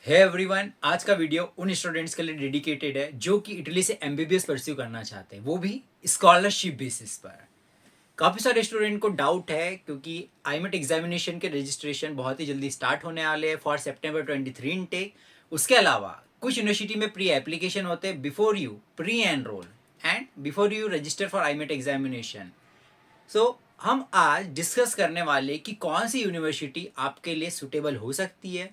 है एवरीवन, आज का वीडियो उन स्टूडेंट्स के लिए डेडिकेटेड है जो कि इटली से एमबीबीएस परस्यू करना चाहते हैं, वो भी स्कॉलरशिप बेसिस पर। काफ़ी सारे स्टूडेंट को डाउट है क्योंकि आईमेट एग्जामिनेशन के रजिस्ट्रेशन बहुत ही जल्दी स्टार्ट होने वाले हैं फॉर सितंबर 23 इनटेक। उसके अलावा कुछ यूनिवर्सिटी में प्री एप्लीकेशन होते हैं before you pre enrol and before you register for IMAT examination. हम आज डिस्कस करने वाले कि कौन सी यूनिवर्सिटी आपके लिए सुटेबल हो सकती है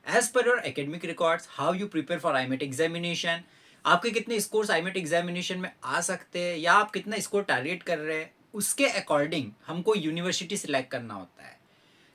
as per your academic records, how you prepare for IMAT examination, आपके कितने स्कोर्स आईमेट एग्जामिनेशन में आ सकते हैं या आप कितना स्कोर टारगेट कर रहे हैं, उसके अकॉर्डिंग हमको यूनिवर्सिटी सिलेक्ट करना होता है।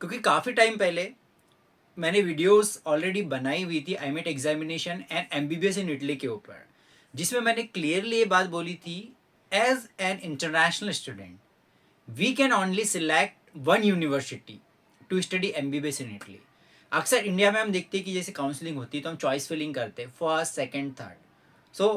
क्योंकि काफ़ी टाइम पहले मैंने वीडियोस ऑलरेडी बनाई हुई थी IMAT examination and MBBS in Italy के ऊपर, जिसमें मैंने क्लियरली ये बात बोली थी, as an international student we can only select one university to study MBBS in Italy। अक्सर इंडिया में हम देखते हैं कि जैसे काउंसलिंग होती है तो हम चॉइस फिलिंग करते हैं first second third. So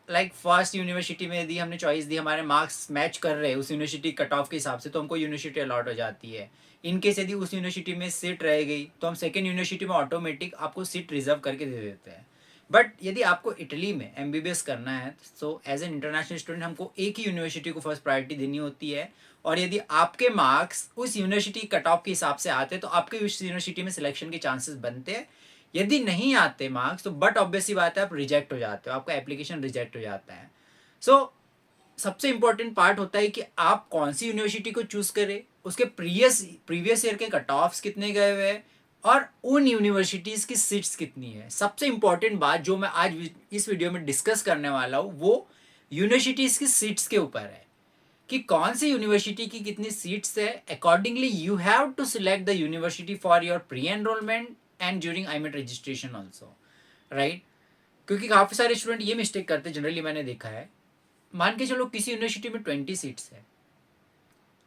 like first university में यदि हमने चॉइस दी, हमारे मार्क्स मैच कर रहे हैं उस यूनिवर्सिटी कट ऑफ के हिसाब से, तो हमको यूनिवर्सिटी अलॉट हो जाती है। इन केस यदि उस यूनिवर्सिटी में सीट रह गई तो हम सेकेंड यूनिवर्सिटी में ऑटोमेटिक आपको सीट रिजर्व करके दे देते हैं। बट यदि आपको इटली में एमबीबीएस करना है तो एज एन इंटरनेशनल स्टूडेंट हमको एक ही यूनिवर्सिटी को फर्स्ट प्रायोरिटी देनी होती है। और यदि आपके मार्क्स उस यूनिवर्सिटी कट ऑफ के हिसाब से आते हैं तो आपके उस यूनिवर्सिटी में सिलेक्शन के चांसेस बनते हैं। यदि नहीं आते मार्क्स तो बट ऑब्वियसली बात है, आप रिजेक्ट हो जाते हो, आपका एप्लीकेशन रिजेक्ट हो जाता है। सबसे इंपॉर्टेंट पार्ट होता है कि आप कौन सी यूनिवर्सिटी को चूज करें, उसके प्रीवियस ईयर के कट ऑफ्स कितने गए हुए हैं और उन यूनिवर्सिटीज़ की सीट्स कितनी है। सबसे इंपॉर्टेंट बात जो मैं आज इस वीडियो में डिस्कस करने वाला हूँ वो यूनिवर्सिटीज़ की सीट्स के ऊपर है कि कौन सी यूनिवर्सिटी की कितनी सीट्स है। Accordingly you have to select the university for your pre enrolment and during IMAT registration also, right. क्योंकि काफ़ी सारे स्टूडेंट ये मिस्टेक करते हैं, जनरली मैंने देखा है। मान के चलो किसी यूनिवर्सिटी में 20 सीट्स है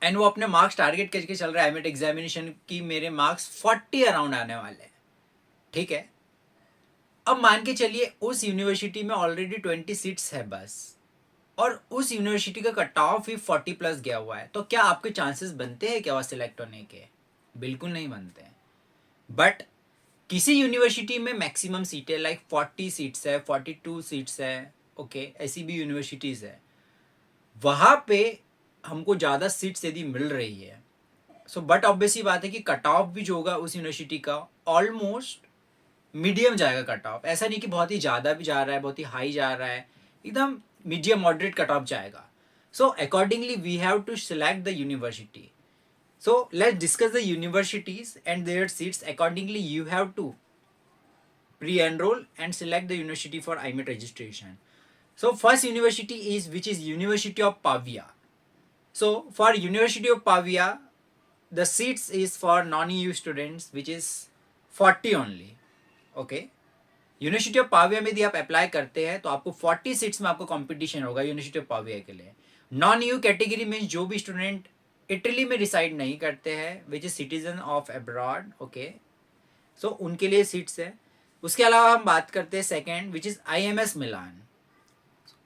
एंड वो अपने मार्क्स टारगेट करके चल रहा है आईमेट एग्जामिनेशन की, मेरे मार्क्स 40 अराउंड आने वाले हैं, ठीक है। अब मान के चलिए उस यूनिवर्सिटी में ऑलरेडी 20 सीट्स है बस, और उस यूनिवर्सिटी का कट ऑफ ही 40 प्लस गया हुआ है, तो क्या आपके चांसेस बनते हैं क्या वहाँ सिलेक्ट होने के? बिल्कुल नहीं बनते हैं। बट किसी यूनिवर्सिटी में मैक्सिमम सीट है, लाइक 40 सीट्स है, 42 सीट्स है, ओके, ऐसी भी यूनिवर्सिटीज़ है, वहाँ पे हमको ज़्यादा सीट्स यदि मिल रही है। बट ऑब्वियसली बात है कि कट ऑफ भी जो होगा उस यूनिवर्सिटी का ऑलमोस्ट मीडियम जाएगा कट ऑफ। ऐसा नहीं कि बहुत ही ज़्यादा भी जा रहा है, बहुत ही हाई जा रहा है, एकदम मीडियम मॉडरेट कट ऑफ जाएगा। Accordingly we have to select the university. Let's discuss the universities and their seats. Accordingly you have to pre-enroll and select the university for IMET registration. First university is which is University of Pavia. For University of Pavia, the seats is for non-EU students which is 40 only. Okay. University of Pavia में यदि आप apply करते हैं तो आपको 40 seats में आपको competition होगा यूनिवर्सिटी ऑफ पाविया के लिए। नॉन यू कैटेगरी में जो भी स्टूडेंट इटली में रिसाइड नहीं करते हैं which is citizen of abroad, okay, उनके लिए सीट्स है। उसके अलावा हम बात करते हैं second which is IMS Milan.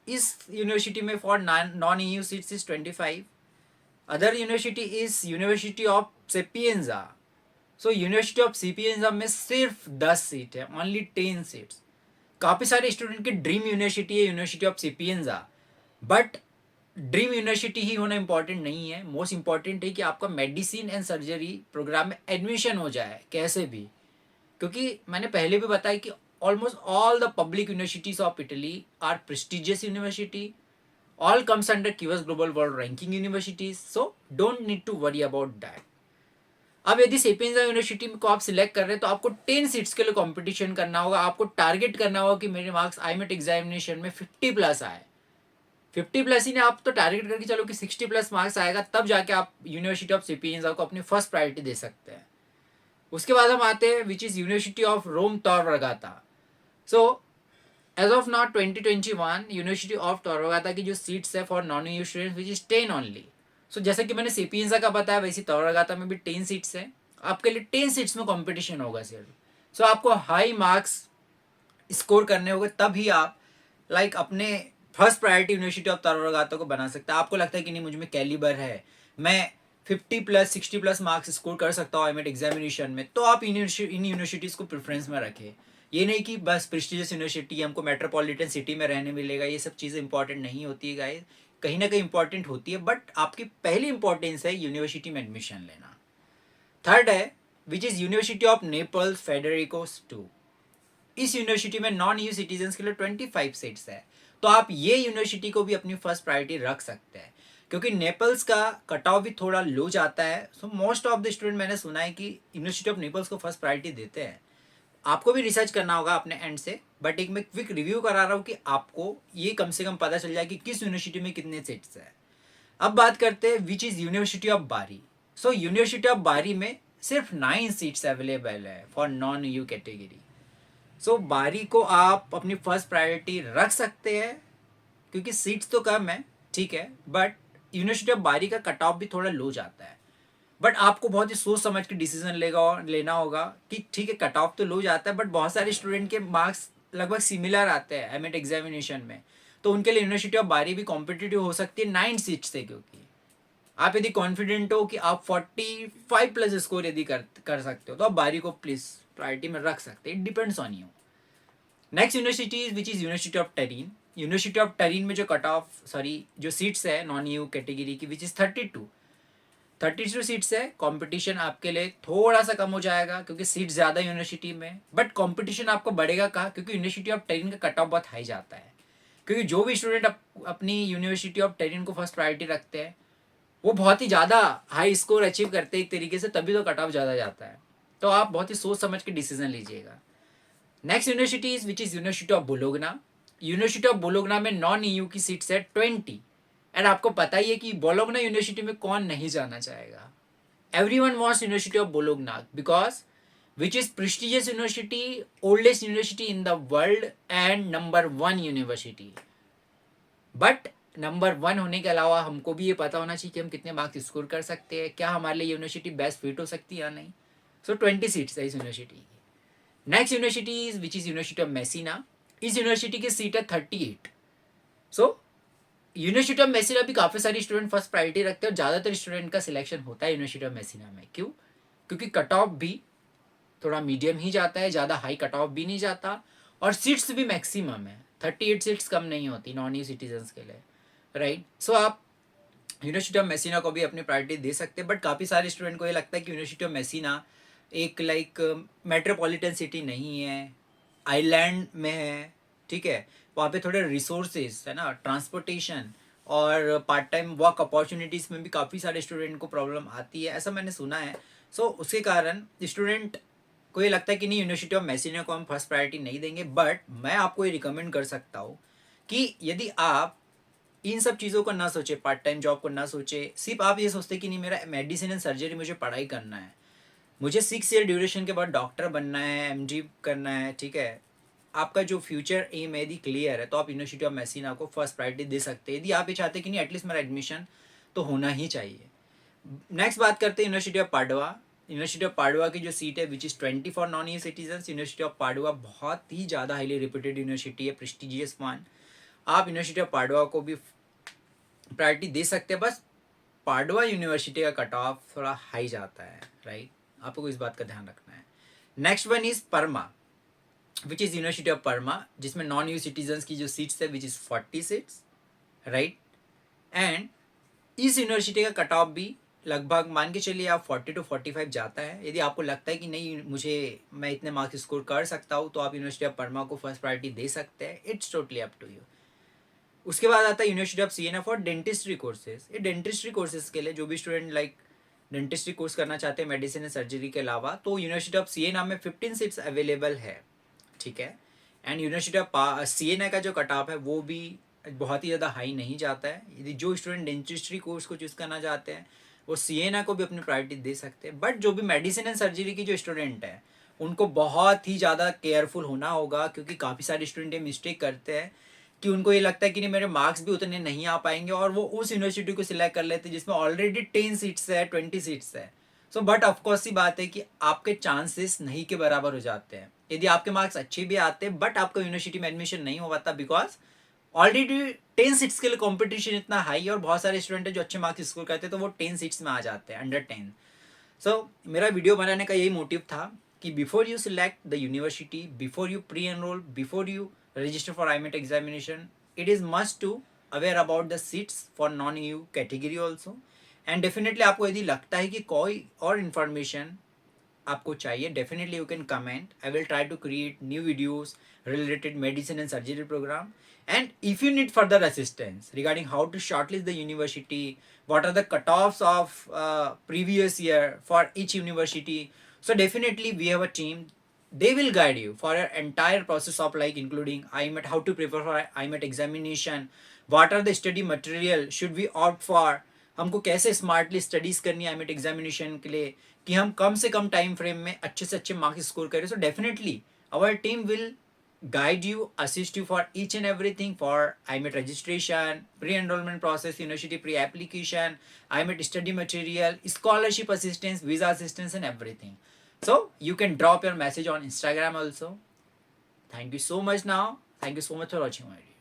इस यूनिवर्सिटी में for non EU seats is 25। Other university is university of Sapienza. University of Sapienza में सिर्फ 10 सीट है, ओनली 10 सीट्स। काफ़ी सारे स्टूडेंट की ड्रीम यूनिवर्सिटी है university of Sapienza, but dream university ही होना इंपॉर्टेंट नहीं है। मोस्ट इंपॉर्टेंट है कि आपका मेडिसिन एंड सर्जरी प्रोग्राम में एडमिशन हो जाए कैसे भी, क्योंकि मैंने पहले भी बताया कि almost all the public universities of Italy are prestigious university, all comes under QS Global World Ranking universities, so don't need to worry about that। अब यदि सेपिएंजा यूनिवर्सिटी को आप सिलेक्ट कर रहे हैं तो आपको 10 सीट्स के लिए कंपटीशन करना होगा। आपको टारगेट करना होगा कि मेरे मार्क्स आईमेट एग्जामिनेशन में 50 प्लस आए। 50 प्लस ही नहीं, आप तो टारगेट करके चलो कि 60 प्लस मार्क्स आएगा, तब जाके आप यूनिवर्सिटी ऑफ सेपिएंजा को अपनी फर्स्ट प्रायोरिटी दे सकते हैं। उसके बाद हम आते हैं which is university of Rome tor Vergata। As of now 2021 university of tor Vergata की जो सीट्स है for non EU students which is 10 only. जैसे कि मैंने सेपिएंजा का बताया वैसे tor Vergata में भी 10 सीट्स है। आपके लिए 10 सीट्स में कंपटीशन होगा सिर्फ। आपको हाई मार्क्स स्कोर करने होंगे तभी आप लाइक अपने first priority university of tor Vergata को बना सकते हैं। आपको लगता है कि नहीं मुझ में कैलिबर है, मैं 50 प्लस 60 प्लस मार्क्स स्कोर कर सकता हूँ आईमेट एग्जामिनेशन में, तो आप इन यूनिवर्सिटीज़ को प्रेफरेंस में रखें। ये नहीं कि बस प्रेस्टिजियस यूनिवर्सिटी हमको मेट्रोपॉलिटन सिटी में रहने मिलेगा, ये सब चीज़ें इंपॉर्टेंट नहीं होती है गाइस, कहीं ना कहीं इंपॉर्टेंट होती है, बट आपकी पहली इंपॉर्टेंस है यूनिवर्सिटी में एडमिशन लेना। थर्ड है which is university of Naples Federico two. इस यूनिवर्सिटी में नॉन यू सिटीजन के लिए 25 सीट्स है, तो आप ये यूनिवर्सिटी को भी अपनी फर्स्ट प्रायोरिटी रख सकते हैं, क्योंकि नेपल्स का कट ऑफ भी थोड़ा लो जाता है। So most of the student मैंने सुना है कि यूनिवर्सिटी ऑफ नेपल्स को फर्स्ट प्रायोरिटी देते हैं। आपको भी रिसर्च करना होगा अपने एंड से, बट एक मैं क्विक रिव्यू करा रहा हूँ कि आपको ये कम से कम पता चल जाए कि किस यूनिवर्सिटी में कितने सीट्स है। अब बात करते हैं विच इज़ यूनिवर्सिटी ऑफ बारी। सो यूनिवर्सिटी ऑफ बारी में सिर्फ 9 सीट्स अवेलेबल है फॉर नॉन यू कैटेगरी। सो बारी को आप अपनी फर्स्ट प्रायोरिटी रख सकते हैं, क्योंकि सीट्स तो कम है, ठीक है, बट यूनिवर्सिटी ऑफ बारी का कट ऑफ भी थोड़ा लो जाता है। बट आपको बहुत ही सोच समझ के डिसीजन लेना होगा कि ठीक है कट ऑफ तो लो जाता है, बट बहुत सारे स्टूडेंट के मार्क्स लगभग सिमिलर आते हैं एमएट एग्जामिनेशन में, तो उनके लिए यूनिवर्सिटी ऑफ बारी भी कॉम्पिटिटिव हो सकती है 9 सीट्स से, क्योंकि आप यदि कॉन्फिडेंट हो कि आप 45 प्लस स्कोर यदि कर सकते हो तो आप बारी को प्लीज प्रायोरिटी में रख सकते हैं। It depends on you. Next university which is university of Turin. University of Turin में जो कट ऑफ जो सीट्स है नॉन यू कैटेगरी की विच इज़ 32 सीट्स है। कंपटीशन आपके लिए थोड़ा सा कम हो जाएगा क्योंकि सीट ज़्यादा यूनिवर्सिटी में, बट कंपटीशन आपको बढ़ेगा कहाँ, क्योंकि यूनिवर्सिटी ऑफ टेरिन का कट ऑफ बहुत हाई जाता है। क्योंकि जो भी स्टूडेंट अपनी यूनिवर्सिटी ऑफ टेरिन को फर्स्ट प्रायोरिटी रखते हैं वो बहुत ही ज़्यादा हाई स्कोर अचीव करते हैं एक तरीके से, तभी तो कट ऑफ ज़्यादा जाता है। तो आप बहुत ही सोच समझ के डिसीजन लीजिएगा। Next university is which is university of bologna. University of bologna में नॉन ईयू की सीट्स है 20। एंड आपको पता ही है कि बोलोगना यूनिवर्सिटी में कौन नहीं जाना चाहेगा। Everyone wants university of bologna because which is prestigious university, oldest university in the world and number 1 university. But number 1 होने के अलावा हमको भी ये पता होना चाहिए कि हम कितने मार्क्स स्कोर कर सकते हैं, क्या हमारे लिए यूनिवर्सिटी बेस्ट फिट हो सकती है या नहीं। सो 20 सीट्स है इस यूनिवर्सिटी की। Next university which is university of Messina. इस यूनिवर्सिटी की सीट है 38। सो यूनिवर्सिटी ऑफ मेसिना भी काफ़ी सारे स्टूडेंट फर्स्ट प्रायोरिटी रखते हैं और ज़्यादातर स्टूडेंट का सिलेक्शन होता है यूनिवर्सिटी ऑफ मेसिना में। क्यों? क्योंकि कट ऑफ भी थोड़ा मीडियम ही जाता है, ज़्यादा हाई कट ऑफ भी नहीं जाता, और सीट्स भी मैक्सिमम है। 38 सीट्स कम नहीं होती नॉन यू सिटीजन्स के लिए, राइट। सो आप यूनिवर्सिटी ऑफ मेसिना को भी अपनी प्रायोरिटी दे सकते हैं, बट काफ़ी सारे स्टूडेंट को ये लगता है कि यूनिवर्सिटी ऑफ मेसिना एक मेट्रोपॉलिटन सिटी नहीं है, आइलैंड में है, ठीक है, वहाँ पे थोड़े रिसोर्सेज है ना, ट्रांसपोर्टेशन और पार्ट टाइम वर्क अपॉर्चुनिटीज़ में भी काफ़ी सारे स्टूडेंट को प्रॉब्लम आती है, ऐसा मैंने सुना है। सो उसके कारण स्टूडेंट को ये लगता है कि नहीं यूनिवर्सिटी ऑफ मेसिना को हम फर्स्ट प्रायोरिटी नहीं देंगे। बट मैं आपको ये रिकमेंड कर सकता हूँ कि यदि आप इन सब चीज़ों को ना सोचे, पार्ट टाइम जॉब को ना सोचे, सिर्फ आप ये सोचते कि नहीं मेरा मेडिसिन एंड सर्जरी मुझे पढ़ाई करना है, मुझे 6 ईयर ड्यूरेशन के बाद डॉक्टर बनना है, एमडी करना है, ठीक है, आपका जो फ्यूचर एम है यदि क्लियर है तो आप यूनिवर्सिटी ऑफ मेसिना को फर्स्ट प्रायोरिटी दे सकते हैं, यदि आप ये चाहते हैं कि नहीं एटलीस्ट मेरा एडमिशन तो होना ही चाहिए। नेक्स्ट बात करते हैं university of Padwa. University of Padwa की जो सीट है which is 20 for non EU citizen. University of Padwa बहुत ही ज़्यादा हाईली रिप्यूटेड यूनिवर्सिटी है, प्रेस्टिजियस वन। आप यूनिवर्सिटी ऑफ पाडवा को भी प्रायोरिटी दे सकते हैं, बस पाडवा यूनिवर्सिटी का कट ऑफ थोड़ा हाई जाता है, राइट, आपको इस बात का ध्यान रखना है। Next one is Parma which is university of Parma, जिसमें नॉन यू सिटीजन की जो सीट्स है which is 40 seats, right. And इस यूनिवर्सिटी का कट ऑफ भी लगभग मान के चलिए आप 40 to 45 जाता है। यदि आपको लगता है कि नहीं मैं इतने मार्क्स स्कोर कर सकता हूँ तो आप यूनिवर्सिटी ऑफ परमा को फर्स्ट प्रायोरिटी दे सकते हैं। It's totally up to you. उसके बाद आता है यूनिवर्सिटी ऑफ CNF और डेंटिस्ट्री कोर्सेज। ये डेंटिस्ट्री कोर्सेज के लिए जो भी स्टूडेंट डेंटिस्ट्री कोर्स करना चाहते हैं मेडिसिन एंड सर्जरी के अलावा, तो यूनिवर्सिटी ऑफ CNF में 15 सीट्स अवेलेबल है, ठीक है। एंड यूनिवर्सिटी ऑफ CNF का जो कट ऑफ है वो भी बहुत ही ज़्यादा हाई नहीं जाता है। यदि जो स्टूडेंट डेंटिस्ट्री कोर्स को चूज़ करना चाहते हैं वो CNF को भी अपनी प्रायोरिटी दे सकते हैं। बट जो भी मेडिसिन एंड सर्जरी की जो स्टूडेंट है उनको बहुत ही ज़्यादा केयरफुल होना होगा, क्योंकि काफ़ी सारे स्टूडेंट ये मिस्टेक करते हैं कि उनको ये लगता है कि नहीं मेरे मार्क्स भी उतने नहीं आ पाएंगे, और वो उस यूनिवर्सिटी को सिलेक्ट कर लेते हैं जिसमें ऑलरेडी 10 सीट्स है, 20 सीट्स है। सो बट ऑफकोर्स सी बात है कि आपके चांसेस नहीं के बराबर हो जाते हैं यदि आपके मार्क्स अच्छे भी आते हैं बट आपका यूनिवर्सिटी में एडमिशन नहीं हो पाता, बिकॉज ऑलरेडी 10 सीट्स के लिए कॉम्पिटिशन इतना हाई है और बहुत सारे स्टूडेंट है जो अच्छे मार्क्स स्कोर करते हैं तो वो 10 सीट्स में आ जाते हैं, अंडर 10। सो मेरा वीडियो बनाने का यही मोटिव था कि before you select the university, before you pre-enroll, before you register for IMET examination, it is must to aware about the seats for non-EU category also. And definitely आपको यदि लगता है कि कोई और इन्फॉर्मेशन आपको चाहिए, definitely you can comment. I will try to create new videos related medicine and surgery program. And if you need further assistance regarding how to shortlist the university, what are the cutoffs of previous year for each university, so definitely we have a team. They will guide you for your entire process of like including IMET, how to prepare for IMET examination, what are the study material should we opt for, हमको कैसे smartly studies करनी है आईमेट examination के लिए कि हम कम से कम time frame में अच्छे से अच्छे मार्क्स स्कोर करें. So definitely our team will guide you, assist you for each and everything for IMET registration, pre-enrollment process, university pre-application, IMET study material, scholarship assistance, visa assistance and everything. So you can drop your message on Instagram also. Thank you so much now. Thank you so much for watching my video.